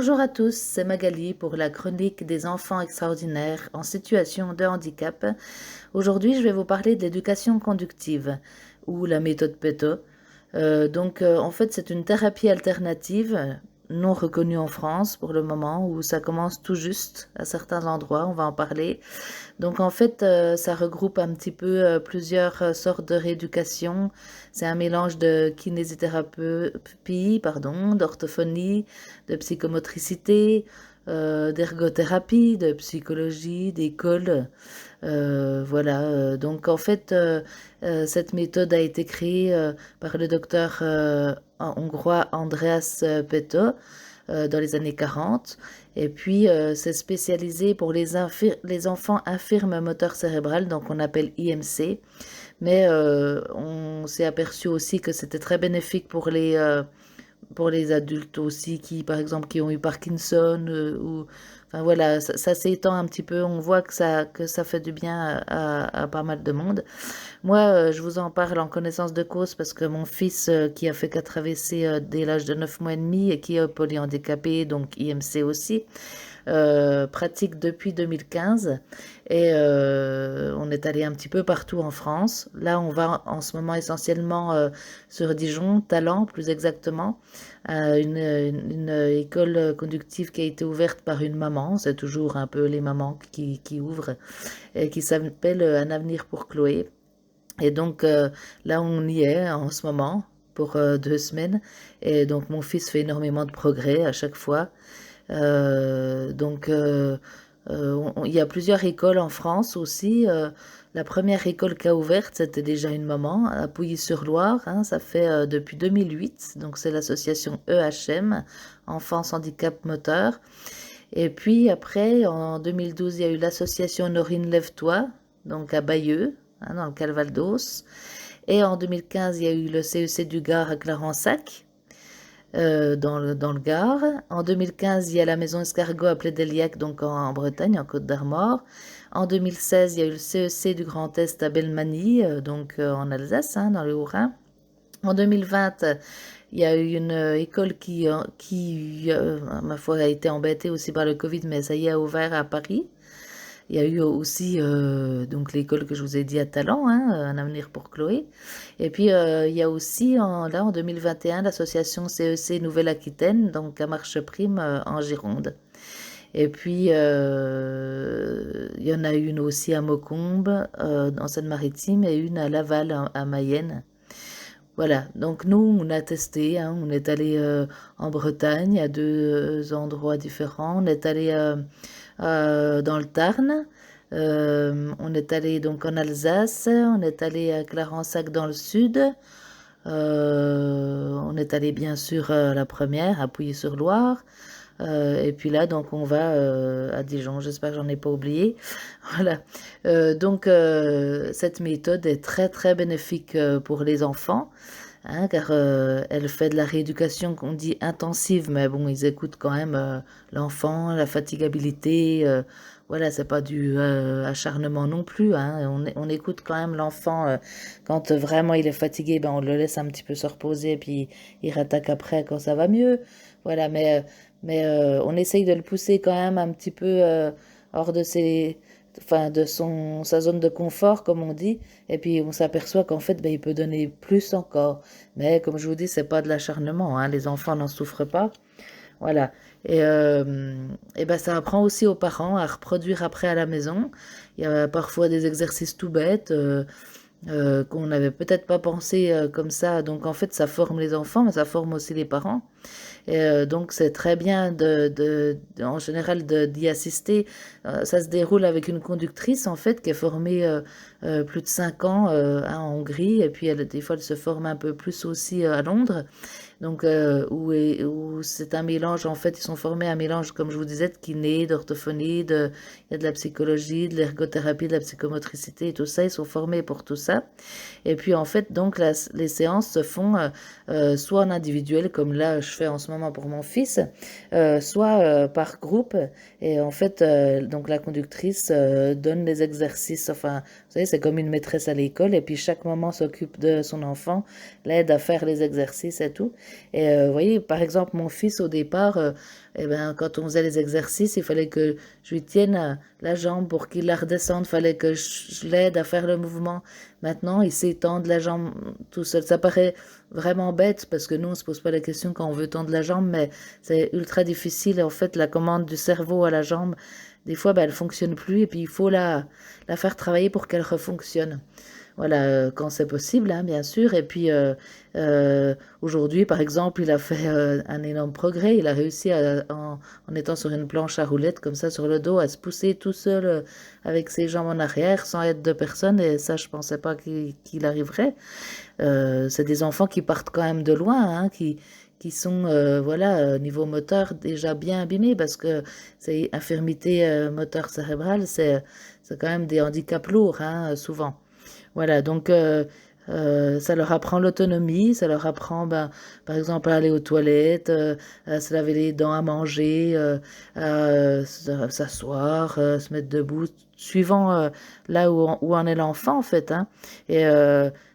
Bonjour à tous, c'est Magali pour la chronique des enfants extraordinaires en situation de handicap. Aujourd'hui, je vais vous parler de l'éducation conductive ou la méthode PETO. En fait, c'est une thérapie alternative non reconnue en France pour le moment, où ça commence tout juste à certains endroits, on va en parler. Ça regroupe un petit peu plusieurs sortes de rééducation. C'est un mélange de kinésithérapie, d'orthophonie, de psychomotricité, d'ergothérapie, de psychologie, d'école. Cette méthode a été créée par le docteur hongrois Andreas Peto dans les années 40. Et puis, c'est spécialisé pour les enfants infirmes moteur cérébral, donc on appelle IMC. Mais on s'est aperçu aussi que c'était très bénéfique pour les adultes aussi qui, par exemple, qui ont eu Parkinson enfin voilà, ça s'étend un petit peu. On voit que ça fait du bien à pas mal de monde. Moi, je vous en parle en connaissance de cause parce que mon fils, qui a fait 4 AVC dès l'âge de 9 mois et demi et qui est polyhandicapé, donc IMC aussi, pratique depuis 2015 et on est allé un petit peu partout en France. Là, on va en ce moment essentiellement sur Dijon, Talent plus exactement, une école conductive qui a été ouverte par une maman. C'est toujours un peu les mamans qui ouvrent et qui s'appelle Un avenir pour Chloé. Et donc là, on y est en ce moment pour 2 semaines. Et donc mon fils fait énormément de progrès à chaque fois. Il y a plusieurs écoles en France aussi. La première école qui a ouverte, c'était déjà une maman à Pouilly-sur-Loire, hein, ça fait depuis 2008. Donc c'est l'association EHM, Enfance Handicap Moteur. Et puis après, en 2012, il y a eu l'association Norine Lève-toi, donc à Bayeux, hein, dans le Calvados. Et en 2015, il y a eu le CEC du Gard à Clarensac, dans le Gard. En 2015, il y a la maison Escargot à Plédéliac, donc en Bretagne, en Côte d'Armor. En 2016, il y a eu le CEC du Grand Est à Belmanie, en Alsace, hein, dans le Haut-Rhin. En 2020, il y a eu une école qui, ma foi, a été embêtée aussi par le Covid, mais ça y est, a ouvert à Paris. Il y a eu aussi donc l'école que je vous ai dit à Talent, hein, Un avenir pour Chloé. Et puis il y a aussi en 2021 l'association CEC Nouvelle-Aquitaine, donc à Marcheprime en Gironde. Et puis il y en a une aussi à Maucombe, en Seine-Maritime, et une à Laval, à Mayenne. Voilà, donc nous, on a testé, hein, on est allé en Bretagne à 2 endroits différents. On est allé dans le Tarn, on est allé donc en Alsace, on est allé à Clarensac dans le sud, on est allé bien sûr à la première, à Pouilly-sur-Loire, et puis là, donc on va à Dijon, j'espère que j'en ai pas oublié. Voilà. Cette méthode est très très bénéfique pour les enfants, hein, car elle fait de la rééducation qu'on dit intensive, mais bon, ils écoutent quand même l'enfant, la fatigabilité. Voilà, c'est pas du acharnement non plus, hein. On écoute quand même l'enfant quand vraiment il est fatigué, ben on le laisse un petit peu se reposer, puis il rattaque après quand ça va mieux. Voilà, on essaye de le pousser quand même un petit peu hors de sa zone de confort, comme on dit. Et puis on s'aperçoit qu'en fait, ben, il peut donner plus encore. Mais comme je vous dis, c'est pas de l'acharnement, hein. Les enfants n'en souffrent pas. Voilà. Et ben ça apprend aussi aux parents à reproduire après à la maison. Il y a parfois des exercices tout bêtes. Qu'on n'avait peut-être pas pensé comme ça. Donc en fait, ça forme les enfants, mais ça forme aussi les parents. Et donc c'est très bien en général d'y assister. Ça se déroule avec une conductrice en fait qui est formée plus de 5 ans hein, en Hongrie et puis des fois elle se forme un peu plus aussi à Londres. Donc où c'est un mélange en fait, ils sont formés un mélange comme je vous disais de kiné, d'orthophonie, il y a de la psychologie, de l'ergothérapie, de la psychomotricité et tout ça, ils sont formés pour tout ça. Et puis en fait donc les séances se font soit en individuel comme là je fais en ce moment pour mon fils, soit par groupe. Et en fait donc la conductrice donne les exercices, enfin savez, c'est comme une maîtresse à l'école, et puis chaque maman s'occupe de son enfant, l'aide à faire les exercices et tout. Et vous voyez, par exemple, mon fils, au départ, eh ben, quand on faisait les exercices, il fallait que je lui tienne la jambe pour qu'il la redescende, il fallait que je l'aide à faire le mouvement. Maintenant, il sait tendre la jambe tout seul. Ça paraît vraiment bête parce que nous, on se pose pas la question quand on veut tendre la jambe, mais c'est ultra difficile. En fait, la commande du cerveau à la jambe, des fois, ben, elle fonctionne plus et puis il faut la faire travailler pour qu'elle refonctionne. Voilà, quand c'est possible, hein, bien sûr. Et puis aujourd'hui, par exemple, il a fait un énorme progrès. Il a réussi en étant sur une planche à roulettes, comme ça, sur le dos, à se pousser tout seul avec ses jambes en arrière, sans aide de personne. Et ça, je pensais pas qu'il arriverait. C'est des enfants qui partent quand même de loin, hein, qui sont, voilà, niveau moteur déjà bien abîmés parce que c'est infirmité moteur cérébrale, c'est quand même des handicaps lourds, hein, souvent. Voilà, donc ça leur apprend l'autonomie, ça leur apprend, ben, par exemple, à aller aux toilettes, à se laver les dents, à manger, à s'asseoir, se mettre debout, suivant là où en est l'enfant, en fait, hein. Et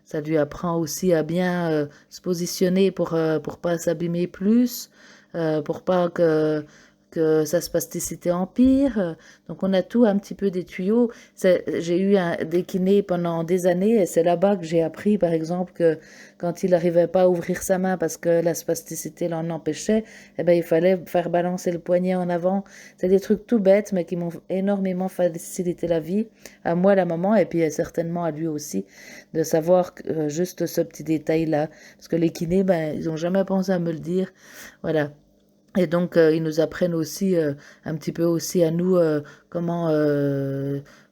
ça lui apprend aussi à bien se positionner pour pas s'abîmer plus, pour pas que sa spasticité empire. Donc on a tout un petit peu des tuyaux. J'ai eu des kinés pendant des années et c'est là-bas que j'ai appris, par exemple, que quand il n'arrivait pas à ouvrir sa main parce que la spasticité l'en empêchait, eh ben, il fallait faire balancer le poignet en avant. C'est des trucs tout bêtes, mais qui m'ont énormément facilité la vie, à moi, la maman, et puis certainement à lui aussi, de savoir juste ce petit détail-là. Parce que les kinés, ben, ils n'ont jamais pensé à me le dire. Voilà. Et donc, ils nous apprennent aussi un petit peu aussi à nous comment,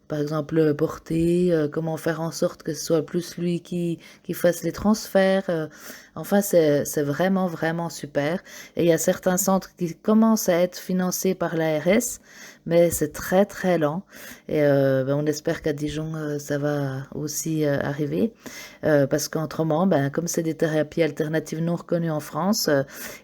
par exemple, porter, comment faire en sorte que ce soit plus lui qui fasse les transferts. Enfin, c'est vraiment, vraiment super. Et il y a certains centres qui commencent à être financés par l'ARS, mais c'est très, très lent. Et ben, on espère qu'à Dijon, ça va aussi arriver. Parce qu'autrement, ben, comme c'est des thérapies alternatives non reconnues en France,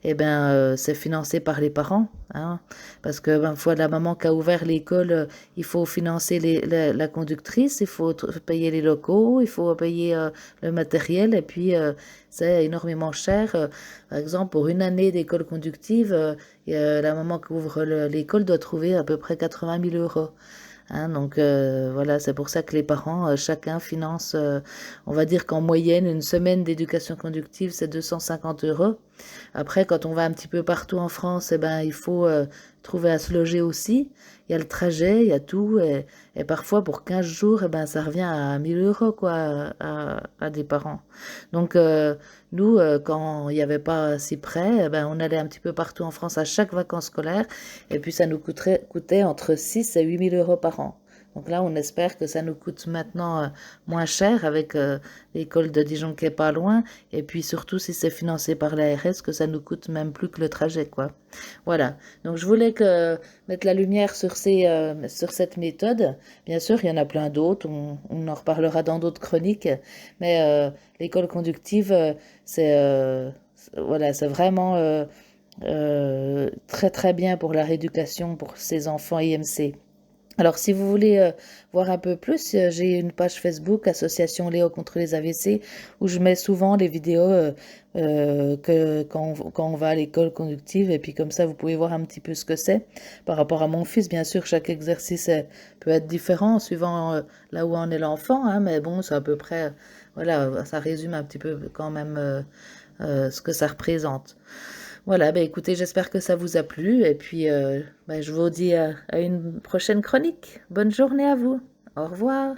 eh ben, c'est financé par les parents, hein, parce que ben, fois la maman qui a ouvert l'école, il faut financer la conductrice, il faut payer les locaux, il faut payer le matériel, et puis c'est énormément cher. Par exemple, pour une année d'école conductive, la maman qui ouvre l'école doit trouver à peu près 80 000 euros. Hein, donc voilà, c'est pour ça que les parents, chacun finance, on va dire qu'en moyenne, une semaine d'éducation conductive, c'est 250 euros. Après, quand on va un petit peu partout en France, eh ben, il faut trouver à se loger aussi. Il y a le trajet, il y a tout. Et parfois, pour 15 jours, eh ben, ça revient à 1 000 euros quoi, à des parents. Donc, nous, quand il n'y avait pas si près, eh ben, on allait un petit peu partout en France à chaque vacances scolaires. Et puis, ça nous coûtait entre 6 et 8 000 euros par an. Donc là, on espère que ça nous coûte maintenant moins cher avec l'école de Dijon qui est pas loin. Et puis surtout, si c'est financé par l'ARS, que ça nous coûte même plus que le trajet, quoi. Voilà. Donc je voulais mettre la lumière sur cette méthode. Bien sûr, il y en a plein d'autres. On en reparlera dans d'autres chroniques. Mais l'école conductive, voilà, c'est vraiment très très bien pour la rééducation pour ces enfants IMC. Alors, si vous voulez voir un peu plus, j'ai une page Facebook, Association Léo contre les AVC, où je mets souvent les vidéos quand on va à l'école conductive, et puis comme ça, vous pouvez voir un petit peu ce que c'est. Par rapport à mon fils, bien sûr, chaque exercice peut être différent suivant là où en est l'enfant, hein, mais bon, c'est à peu près, voilà, ça résume un petit peu quand même ce que ça représente. Voilà, bah écoutez, j'espère que ça vous a plu et puis bah, je vous dis à une prochaine chronique. Bonne journée à vous. Au revoir.